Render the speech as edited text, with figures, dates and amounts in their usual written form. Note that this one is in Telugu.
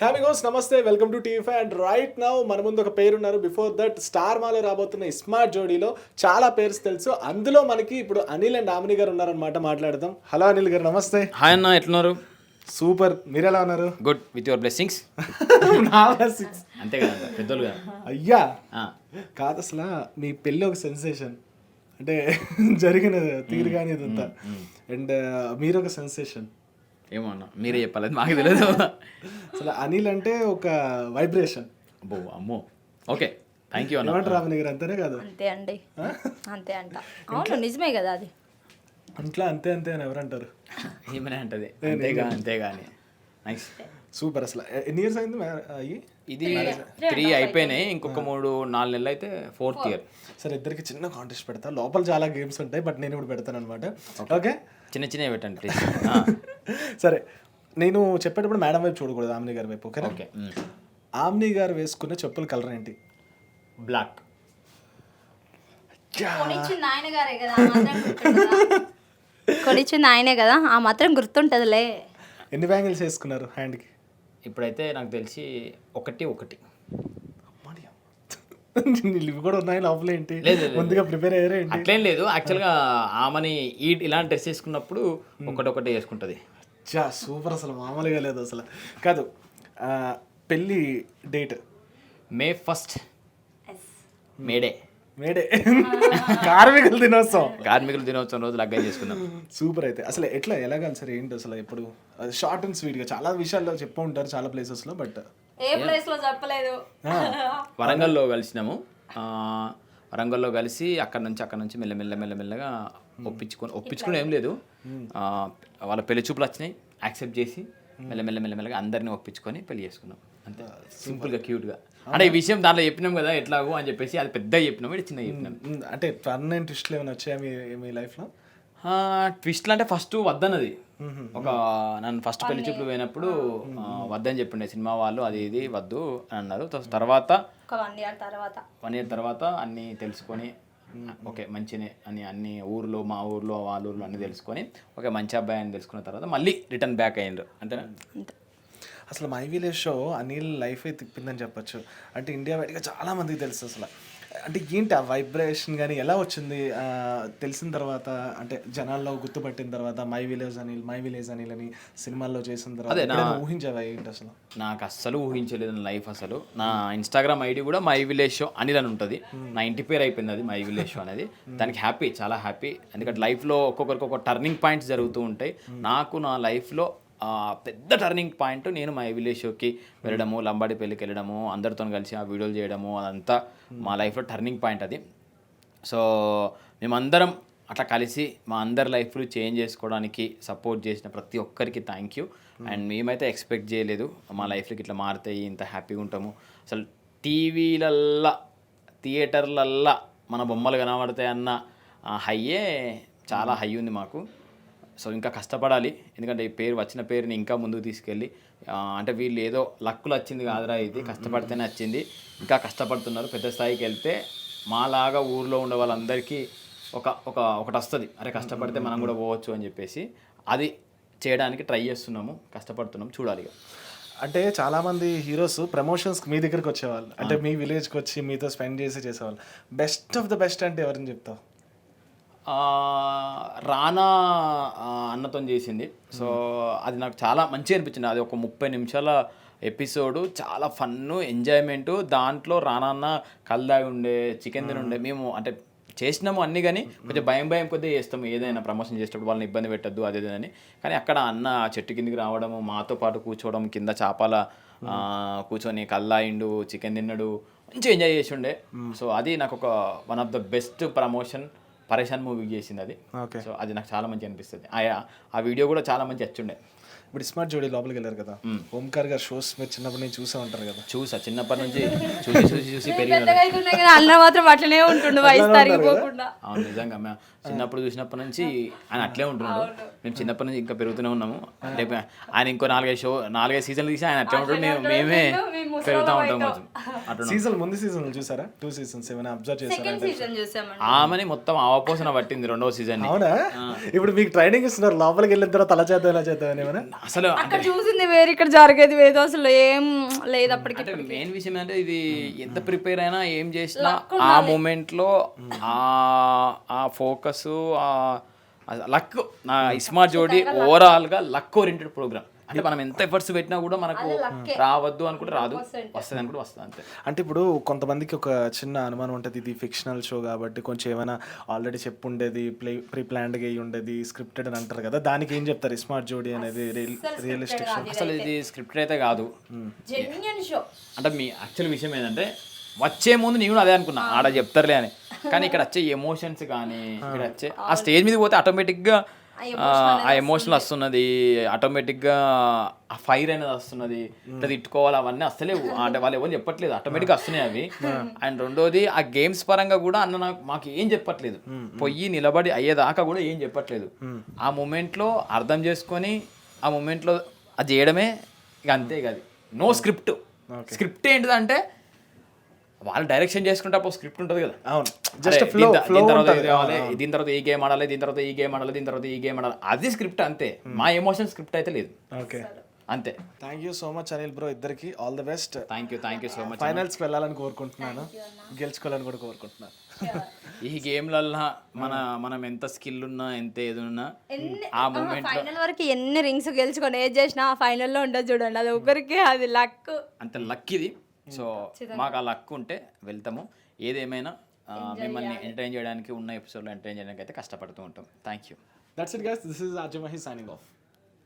హామిగోస్ నమస్తే, welcome to TV and right now మన ముందు ఒక పేరు ఉన్నారు. బిఫోర్ దట్ స్టార్ మాలో రాబోతున్న స్మార్ట్ జోడీలో చాలా పేర్స్ తెలుసు. అందులో మనకి ఇప్పుడు అనిల్ అండ్ ఆమిని గారు ఉన్నారనమాట. మాట్లాడదాం. హలో అనిల్ గారు, నమస్తే. హాయ్ అన్న, ఎట్లున్నారు? సూపర్, మీరు ఎలా ఉన్నారు? Good, with your blessings. అంతే కదా, పెద్దోళ్ళు కదా. అయ్యా కాదు, అసలు మీ పెళ్ళి ఒక సెన్సేషన్, అంటే జరిగిన తీరు కానీ ఇదంతా. అండ్ మీరు ఒక సెన్సేషన్. ఏమో అన్న, మీరే చెప్పాలి, మాకు తెలియదు. అసలు అనిల్ అంటే ఒక వైబ్రేషన్. అబ్బో అమ్మో, ఓకే, థ్యాంక్ యూ అన్న. ఏమంటారు ఆమె గారు? అంతేనే కాదు? అంతే అండి, అంతే అంట. అవును, నిజమే కదా అది. ఇంట్లో అంతే అంతే అని ఎవరంటారు? ఏమనే అంటది, అంతేగా అంతేగా అని. Nice, super. అసలు ఎన్ని ఇయర్స్ అయింది అయ్యి? ఇది 3 అయిపోయినాయి, ఇంకొక 3-4 నెలలు అయితే 4th ఇయర్. సరే, ఇద్దరికి చిన్న కాంటెస్ట్ పెడతా. లోపల చాలా గేమ్స్ ఉంటాయి, బట్ నేను ఇప్పుడు పెడతాను అనమాట. ఓకే, చిన్న చిన్నవి పెట్టండి ప్లీజ్. సరే, నేను చెప్పేటప్పుడు మేడం వైపు చూడకూడదు, ఆమ్ని గారి వైపు. Okay okay. ఆమ్ని గారు వేసుకున్న చెప్పుల కలర్ ఏంటి? బ్లాక్. కొనిచ్చింది ఆయనే కదా, ఆ మాత్రం గుర్తుంటదిలే. ఎన్ని బ్యాంగిల్స్ వేసుకున్నారు హ్యాండ్కి? ఇప్పుడైతే నాకు తెలిసి ఒకటి. ఇవి కూడా ఉన్నాయి లోపల ఏంటి? లేదు, ముందుగా ప్రిపేర్ అయ్యారా ఏంటి? అట్లేం లేదు. యాక్చువల్గా ఆమెని ఇలాంటి డ్రెస్ వేసుకున్నప్పుడు ఒకటి వేసుకుంటుంది. సూపర్, అసలు మామూలుగా లేదు అసలు. కాదు, పెళ్ళి డేట్ May 1st, మేడే. కార్మికుల దినోత్సవం. కార్మికుల దినోత్సవం రోజు లగ్గం చేసుకున్నాం. సూపర్. అయితే అసలు ఎట్లా ఎలాగని సార్ ఏంటి అసలు? ఎప్పుడు షార్ట్ అండ్ స్వీట్గా చాలా విషయాల్లో చెప్పు ఉంటారు చాలా ప్లేసెస్లో, బట్ ఏ ప్లేస్ లో చెప్పలేదు. వరంగల్లో కలిసినాము. వరంగల్లో కలిసి అక్కడ నుంచి మెల్లమెల్లగా ఒప్పించుకుని ఏం లేదు, వాళ్ళ పెళ్లి చూపులు వచ్చినాయి, యాక్సెప్ట్ చేసి మెల్లమెల్లగా అందరినీ ఒప్పించుకొని పెళ్లి చేసుకున్నాం. అంతే, సింపుల్గా క్యూట్గా. అంటే ఈ విషయం దాంట్లో చెప్పినాం కదా ఎట్లాగో అని చెప్పేసి, అది పెద్దగా చెప్పినాం, ఇది చిన్నగా చెప్పినాం. అంటే టర్న్ అండ్ ట్విస్ట్లు ఏమైనా వచ్చాయా మీ లైఫ్లో? ట్విస్ట్లు అంటే ఫస్ట్ వద్దన్నది. నన్ను ఫస్ట్ పెళ్లి చూపులు పోయినప్పుడు వద్దని చెప్పిండే సినిమా వాళ్ళు, అది ఇది వద్దు అని అన్నారు. తర్వాత 1 year తర్వాత అన్నీ తెలుసుకొని, ఓకే మంచినే అని అన్ని మా ఊర్లో వాళ్ళ ఊర్లో అన్నీ తెలుసుకొని, ఓకే మంచి అబ్బాయి అని తెలుసుకున్న తర్వాత మళ్ళీ రిటర్న్ బ్యాక్ అయ్యిండ్రు. అంతేనా? అసలు మై విలేజ్ షో అనిల్ లైఫే తిప్పిందని చెప్పొచ్చు. అంటే ఇండియా బయటగా చాలా మందికి తెలుసు అసలు. అంటే ఏంటి ఆ వైబ్రేషన్ కానీ ఎలా వచ్చింది తెలిసిన తర్వాత? అంటే జనాల్లో గుర్తుపట్టిన తర్వాత మై విలేజ్ అనిల్ అని సినిమాల్లో చేసిన తర్వాత ఊహించావా ఏంటి అసలు? నాకు అస్సలు ఊహించలేదు నా లైఫ్ అసలు. నా ఇన్స్టాగ్రామ్ ఐడి కూడా మై విలేజ్ షో అనిల్ అని ఉంటుంది. నా ఇంటి పేరు అయిపోయింది అది, మై విలేజ్ షో అనేది. దానికి హ్యాపీ, చాలా హ్యాపీ. ఎందుకంటే లైఫ్లో ఒక్కొక్కరికి ఒక టర్నింగ్ పాయింట్స్ జరుగుతూ ఉంటాయి. నాకు నా లైఫ్లో పెద్ద టర్నింగ్ పాయింట్ నేను మై విలేజ్ షోకి వెళ్ళడము, లంబాడి పెళ్ళికి వెళ్ళడము, అందరితో కలిసి ఆ వీడియోలు చేయడము, అదంతా మా లైఫ్లో టర్నింగ్ పాయింట్ అది. సో మేమందరం అట్లా కలిసి మా అందరి లైఫ్లు చేంజ్ చేసుకోవడానికి సపోర్ట్ చేసిన ప్రతి ఒక్కరికి థ్యాంక్ యూ. అండ్ మేమైతే ఎక్స్పెక్ట్ చేయలేదు మా లైఫ్లోకి ఇట్లా మారుతాయి, ఇంత హ్యాపీగా ఉంటాము. అసలు టీవీలల్లా థియేటర్లల్లా మన బొమ్మలు కనబడతాయి అన్న హైయే చాలా హై ఉంది మాకు. సో ఇంకా కష్టపడాలి, ఎందుకంటే ఈ వచ్చిన పేరుని ఇంకా ముందుకు తీసుకెళ్ళి, అంటే వీళ్ళు ఏదో లక్కులు వచ్చింది కాదురా, ఇది కష్టపడితేనే వచ్చింది. ఇంకా కష్టపడుతున్నారు, పెద్ద స్థాయికి వెళ్తే మాలాగా ఊర్లో ఉండే వాళ్ళందరికీ ఒకటి వస్తుంది, అరే కష్టపడితే మనం కూడా పోవచ్చు అని చెప్పేసి అది చేయడానికి ట్రై చేస్తున్నాము, కష్టపడుతున్నాము, చూడాలి. అంటే చాలామంది హీరోస్ ప్రమోషన్స్కి మీ దగ్గరికి వచ్చేవాళ్ళు, అంటే మీ విలేజ్కి వచ్చి మీతో స్పెండ్ చేసేవాళ్ళు. బెస్ట్ ఆఫ్ ద బెస్ట్ అంటే ఎవరిని చెప్తావు? రానా అన్నతో చేసింది. సో అది నాకు చాలా మంచిగా అనిపించింది. అది ఒక 30 నిమిషాల ఎపిసోడు, చాలా ఫన్ను, ఎంజాయ్మెంటు. దాంట్లో రానా అన్న కల్దాగి ఉండే, చికెన్ తిని ఉండే. మేము అంటే చేసినాము అన్నీ, కానీ కొంచెం భయం కొద్దిగా చేస్తాము ఏదైనా ప్రమోషన్ చేసేటప్పుడు, వాళ్ళని ఇబ్బంది పెట్టద్దు అదేదని. కానీ అక్కడ అన్న చెట్టు కిందికి రావడము, మాతో పాటు కూర్చోవడం, కింద చేపల కూర్చొని కల్లాయిండు, చికెన్ తిన్నాడు, మంచిగా ఎంజాయ్ చేసి ఉండే. సో అది నాకు ఒక one of the best promotion పరేషాన్ మూవీకి చేసింది అది. సో అది నాకు చాలా మంచి అనిపిస్తుంది. ఆ వీడియో కూడా చాలా మంచి వచ్చిండే. ఇప్పుడు స్మార్ట్ జోడీ లోపలికి వెళ్ళారు కదా, ఓంకార్ గారు షోస్ మీరు చిన్నప్పటి నుంచి చూసే ఉంటారు కదా? చూసా, చిన్నప్పటి నుంచి చూసి పెరిగిన. మాత్రం అట్లనే ఉంటుండు, వయసు తరిగిపోకుండా. అవును, నిజంగా చిన్నప్పుడు చూసినప్పటి నుంచి ఆయన అట్లే ఉంటున్నాడు. మేము చిన్నప్పటి నుంచి ఇంకా పెరుగుతూనే ఉన్నాము. రేపు ఆయన ఇంకో 4-5 సీజన్లు తీసి ఆయన అట్లా ఉంటాడు, మేమే పెరుగుతూ ఉంటాం కొంచెం అట్లా. సీజన్ ముందు సీజన్ చూసారా? 2 సీజన్స్ ఏమైనా అబ్జర్వ్ చేశారా? సెకండ్ సీజన్ చూసామండి. ఆమెని మొత్తం అవపోసన పట్టింది 2వ సీజన్. అవునా? ఇప్పుడు మీకు ట్రైనింగ్ ఇస్తున్నారు, లోపలికి వెళ్ళిన తర్వాత అలా చేద్దాం ఇలా చేద్దాం అని ఏమైనా? అసలు అక్కడ చూసింది వేరు, ఇక్కడ జరిగేది వేరు, అసలు ఏం లేదు అప్పటికి. అంటే మెయిన్ విషయం ఏంటంటే ఇది ఎంత ప్రిపేర్ అయినా ఏం చేసినా ఆ మూమెంట్లో ఆ ఫోకస్ లక్. నా ఇస్మార్ట్ జోడీ ఓవరాల్గా లక్ ఓరియంటెడ్ ప్రోగ్రామ్. అంటే మనం ఎంత ఎఫర్ట్స్ పెట్టినా కూడా మనకు రావద్దు అనుకుంటే రాదు, వస్తుంది అనుకుంటే వస్తుంది అంతే. అంటే ఇప్పుడు కొంతమందికి ఒక చిన్న అనుమానం ఉంటుంది, ఇది ఫిక్షనల్ షో కాబట్టి కొంచెం ఏమైనా ఆల్రెడీ చెప్పుండేది, ప్రీ ప్లాన్డ్గా అయ్యి ఉండేది, స్క్రిప్టెడ్ అని అంటారు కదా, దానికి ఏం చెప్తారు? స్మార్ట్ జోడీ అనేది రియలిస్టిక్ షో. అసలు ఇది స్క్రిప్ట్ అయితే కాదు, జెన్యూన్ షో. అంటే మీ యాక్చువల్ విషయం ఏంటంటే వచ్చే ముందు నేను కూడా అదే అనుకున్నా, ఆడ చెప్తారులే అని. కానీ ఇక్కడ వచ్చే ఎమోషన్స్ కానీ ఇక్కడ వచ్చే ఆ స్టేజ్ మీద పోతే ఆటోమేటిక్గా ఆ ఎమోషన్ వస్తున్నది, ఆటోమేటిక్గా ఆ ఫైర్ అనేది వస్తున్నది, ఇట్లా తిట్టుకోవాలి అవన్నీ వస్తలేవు. అంటే వాళ్ళు ఎవరు చెప్పట్లేదు, ఆటోమేటిక్గా వస్తున్నాయి అవి. అండ్ రెండోది ఆ గేమ్స్ పరంగా కూడా అన్న మాకు ఏం చెప్పట్లేదు, పొయ్యి నిలబడి అయ్యేదాకా కూడా ఏం చెప్పట్లేదు. ఆ మూమెంట్లో అర్థం చేసుకొని ఆ మూమెంట్లో అది చేయడమే, ఇక అంతే. కాదు నో స్క్రిప్ట్. స్క్రిప్ట్ ఏంటిదంటే వాళ్ళు డైరెక్షన్ చేసుకుంటే అప్పుడు స్క్రిప్ట్ ఉంటుంది కదా. అవును, జస్ట్ ఫ్లో దీని తర్వాత ఈ గేమ్ ఆడాలి, దీని తర్వాత ఈ గేమ్ ఆడాలి, దీని తర్వాత ఈ గేమ్ ఆడాలి, అది స్క్రిప్ట్ అంతే. మా ఎమోషన్ స్క్రిప్ట్ అయితే లేదు. ఓకే, అంతే. Thank you so much Anil bro, ఇద్దరికి all the best. Thank you so much. ఫైనల్స్కి వెళ్ళాలని కోరుకుంటున్నాను, గెలుచుకోవాలని కూడా కోరుకుంటున్నాను. ఈ గేమ్లల్లో మనం ఎంత స్కిల్ ఉన్నా ఎంత ఏది ఉన్నా ఆ మూమెంట్ ఫైనల్ వరకు ఎన్ని రింగ్స్ గెలుచుకొని ఏది చేసినా ఆ ఫైనల్లో ఉంటుంది చూడండి, అది ఒకరికి అది లక్. అంత లక్ ఇది. సో మాకు ఆ లక్ ఉంటే వెళ్తాము. ఏదేమైనా మిమ్మల్ని ఎంటర్టైన్ చేయడానికి ఉన్న ఎపిసోడ్లో ఎంటర్టైన్ చేయడానికి అయితే కష్టపడుతూ ఉంటాం. Thank you. That's it guys, this is Ajay Mahi signing off.